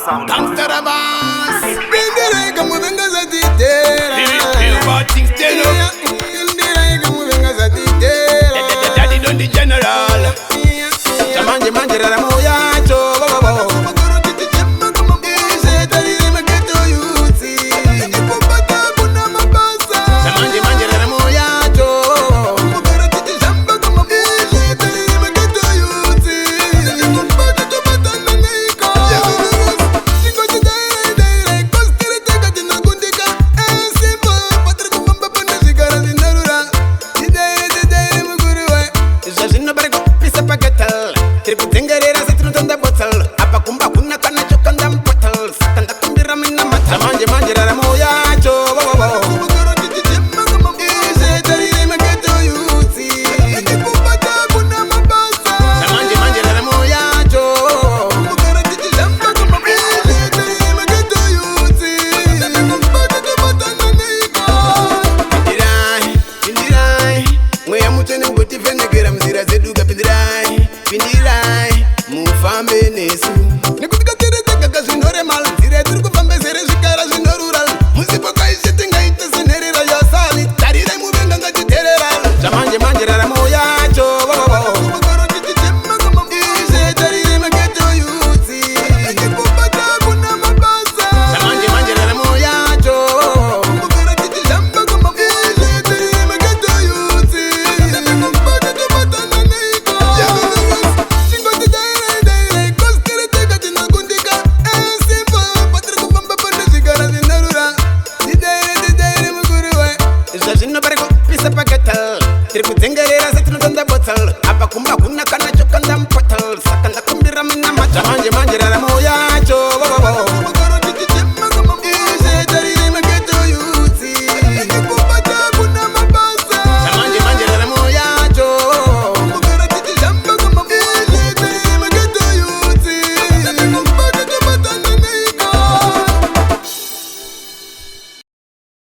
sound. Gangster boss. Bindirega muvenga za titera. Bad things tell you. Bindirega muvenga za titera. Daddy done the general. Chamanje manje rara moya cho. Pindirai, mufambe nesu.